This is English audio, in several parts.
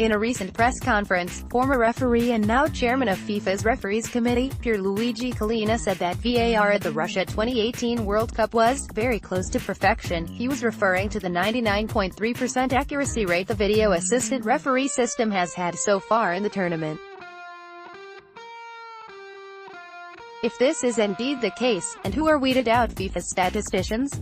In a recent press conference, former referee and now chairman of FIFA's Referees Committee, Pierluigi Collina said that VAR at the Russia 2018 World Cup was very close to perfection. He was referring to the 99.3% accuracy rate the video assistant referee system has had so far in the tournament. If this is indeed the case, and who are we to doubt FIFA's statisticians?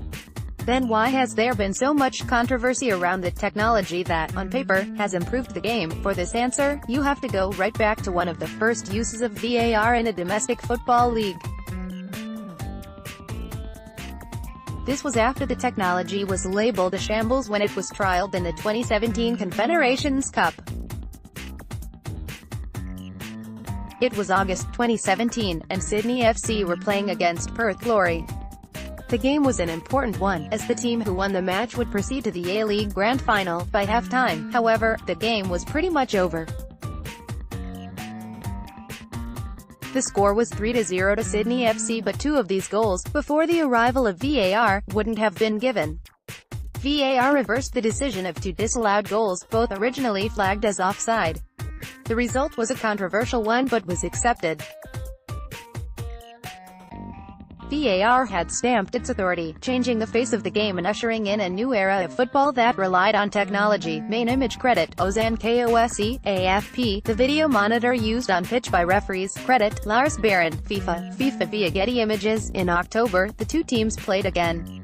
Then why has there been so much controversy around the technology that, on paper, has improved the game? For this answer, you have to go right back to one of the first uses of VAR in a domestic football league. This was after the technology was labeled a shambles when it was trialed in the 2017 Confederations Cup. It was August 2017, and Sydney FC were playing against Perth Glory. The game was an important one, as the team who won the match would proceed to the A-League Grand Final. By half-time, however, the game was pretty much over. The score was 3-0 to Sydney FC, but two of these goals, before the arrival of VAR, wouldn't have been given. VAR reversed the decision of two disallowed goals, both originally flagged as offside. The result was a controversial one but was accepted. VAR had stamped its authority, changing the face of the game and ushering in a new era of football that relied on technology. Main image credit, Ozan Kose, AFP. The video monitor used on pitch by referees, credit, Lars Baron, FIFA via Getty Images. In October, the two teams played again.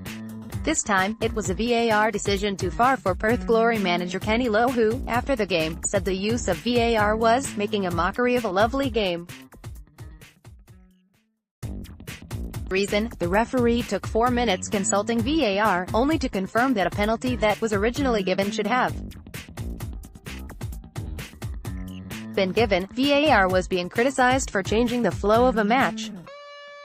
This time, it was a VAR decision too far for Perth Glory manager Kenny Lowe, who, after the game, said the use of VAR was making a mockery of a lovely game. Reason: the referee took 4 minutes consulting VAR, only to confirm that a penalty that was originally given should have been given. VAR was being criticized for changing the flow of a match.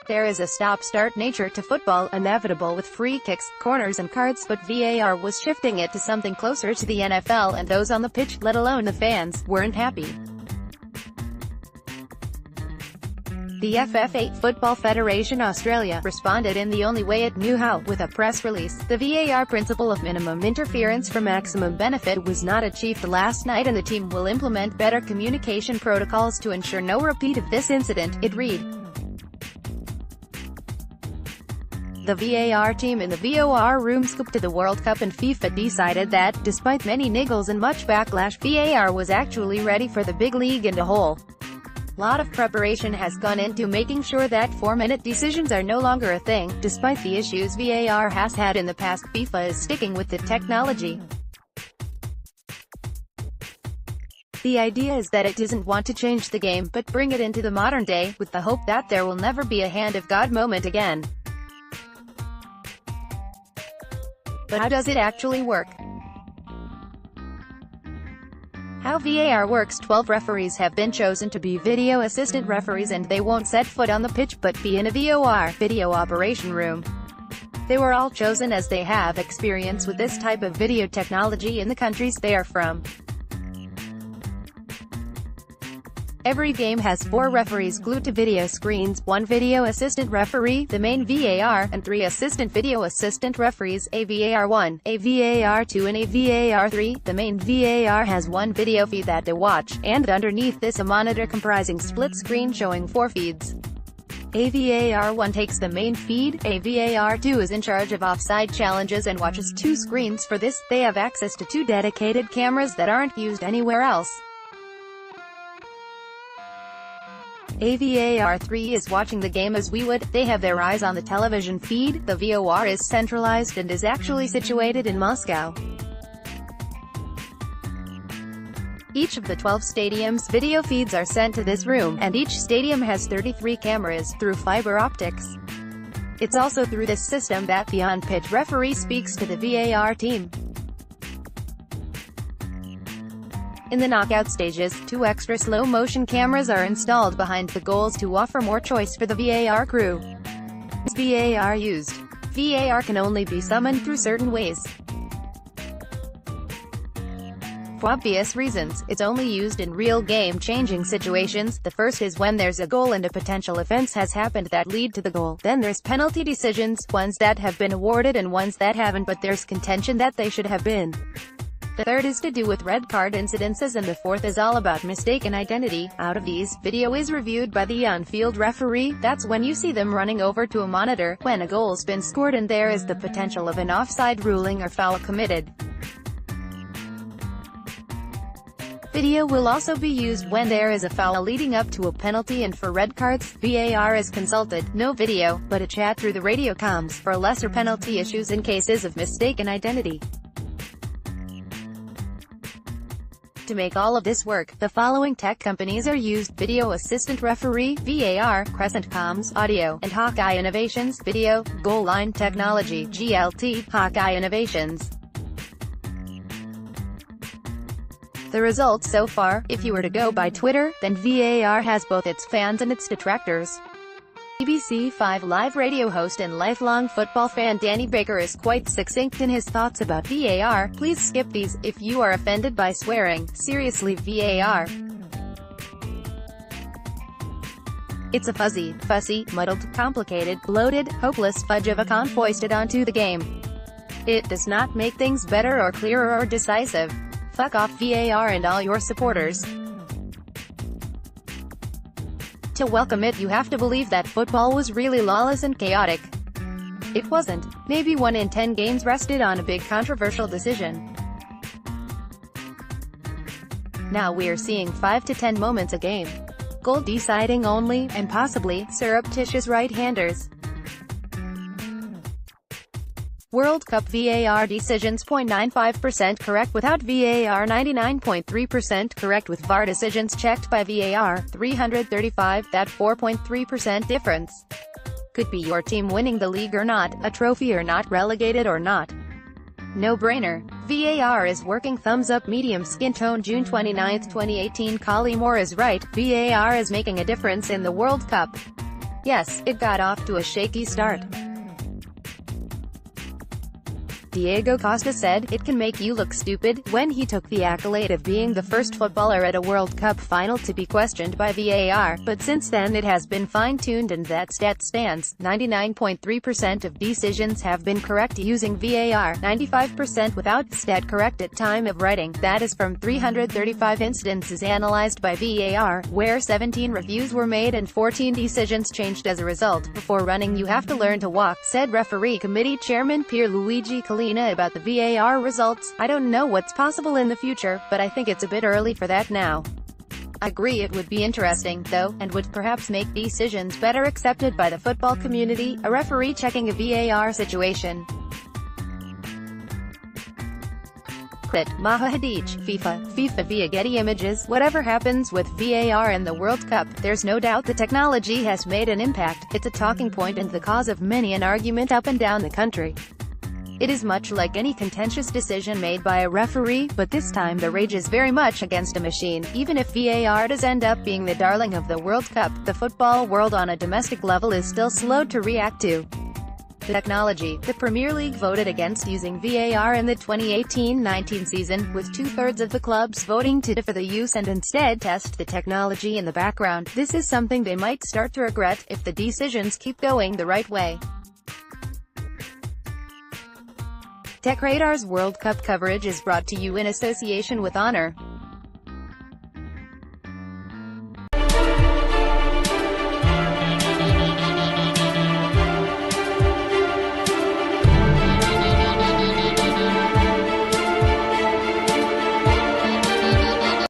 There is a stop-start nature to football, inevitable with free kicks, corners and cards, but VAR was shifting it to something closer to the NFL, and those on the pitch, let alone the fans, weren't happy. The FFA, Football Federation Australia, responded in the only way it knew how, with a press release. The VAR principle of minimum interference for maximum benefit was not achieved last night, and the team will implement better communication protocols to ensure no repeat of this incident, it read. The VAR team in the VOR room scoop to the World Cup, and FIFA decided that, despite many niggles and much backlash, VAR was actually ready for the big league and a whole lot of preparation has gone into making sure that 4-minute decisions are no longer a thing. Despite the issues VAR has had in the past, FIFA is sticking with the technology. The idea is that it doesn't want to change the game, but bring it into the modern day, with the hope that there will never be a hand of God moment again. But how does it actually work? How VAR works: 12 referees have been chosen to be video assistant referees, and they won't set foot on the pitch but be in a VOR, video operation room. They were all chosen as they have experience with this type of video technology in the countries they are from. Every game has 4 referees glued to video screens, 1 video assistant referee, the main VAR, and 3 assistant video assistant referees, a VAR1, a VAR2 and a VAR3. The main VAR has 1 video feed that they watch, and underneath this a monitor comprising split screen showing 4 feeds. A VAR1 takes the main feed, a VAR2 is in charge of offside challenges and watches 2 screens. For this, they have access to 2 dedicated cameras that aren't used anywhere else. A VAR3 is watching the game as we would. They have their eyes on the television feed. The VOR is centralized and is actually situated in Moscow. Each of the 12 stadiums' video feeds are sent to this room, and each stadium has 33 cameras, through fiber optics. It's also through this system that the on-pitch referee speaks to the VAR team. In the knockout stages, 2 extra slow-motion cameras are installed behind the goals to offer more choice for the VAR crew. Is VAR used? VAR can only be summoned through certain ways. For obvious reasons, it's only used in real game-changing situations. The first is when there's a goal and a potential offense has happened that lead to the goal. Then there's penalty decisions, ones that have been awarded and ones that haven't, but there's contention that they should have been. The third is to do with red card incidences, and the fourth is all about mistaken identity. Out of these, video is reviewed by the on-field referee. That's when you see them running over to a monitor when a goal's been scored and there is the potential of an offside ruling or foul committed. Video will also be used when there is a foul leading up to a penalty, and for red cards, VAR is consulted. No video, but a chat through the radio comms for lesser penalty issues in cases of mistaken identity. To make all of this work, the following tech companies are used: Video Assistant Referee, VAR, Crescent Comms, Audio, and Hawkeye Innovations, Video, Goal Line Technology, GLT, Hawkeye Innovations. The results so far, if you were to go by Twitter, then VAR has both its fans and its detractors. BBC 5 Live radio host and lifelong football fan Danny Baker is quite succinct in his thoughts about VAR. Please skip these, if you are offended by swearing. Seriously, VAR. It's a fuzzy, fussy, muddled, complicated, bloated, hopeless fudge of a con foisted onto the game. It does not make things better or clearer or decisive. Fuck off VAR and all your supporters. To welcome it, you have to believe that football was really lawless and chaotic. It wasn't. Maybe 1 in 10 games rested on a big controversial decision. Now we're seeing 5 to 10 moments a game. Goal deciding only, and possibly, surreptitious right-handers. World Cup VAR decisions 0.95% correct without VAR, 99.3% correct with VAR decisions checked by VAR, 335, that 4.3% difference. Could be your team winning the league or not, a trophy or not, relegated or not. No-brainer. VAR is working. Thumbs up. Medium skin tone. June 29, 2018. Collymore is right, VAR is making a difference in the World Cup. Yes, it got off to a shaky start. Diego Costa said, "It can make you look stupid," when he took the accolade of being the first footballer at a World Cup final to be questioned by VAR, but since then it has been fine-tuned and that stat stands. 99.3% of decisions have been correct using VAR, 95% without. Stat correct at time of writing. That is from 335 incidences analyzed by VAR, where 17 reviews were made and 14 decisions changed as a result. Before running you have to learn to walk, said referee committee chairman Pierluigi Collina about the VAR results. "I don't know what's possible in the future, but I think it's a bit early for that now. I agree it would be interesting, though, and would perhaps make decisions better accepted by the football community." A referee checking a VAR situation. Quit. Maha Hadij, FIFA via Getty Images. Whatever happens with VAR in the World Cup, there's no doubt the technology has made an impact. It's a talking point and the cause of many an argument up and down the country. It is much like any contentious decision made by a referee, but this time the rage is very much against a machine. Even if VAR does end up being the darling of the World Cup, the football world on a domestic level is still slow to react to the technology. The Premier League voted against using VAR in the 2018-19 season, with 2/3 of the clubs voting to defer the use and instead test the technology in the background. This is something they might start to regret, if the decisions keep going the right way. TechRadar's World Cup coverage is brought to you in association with Honor.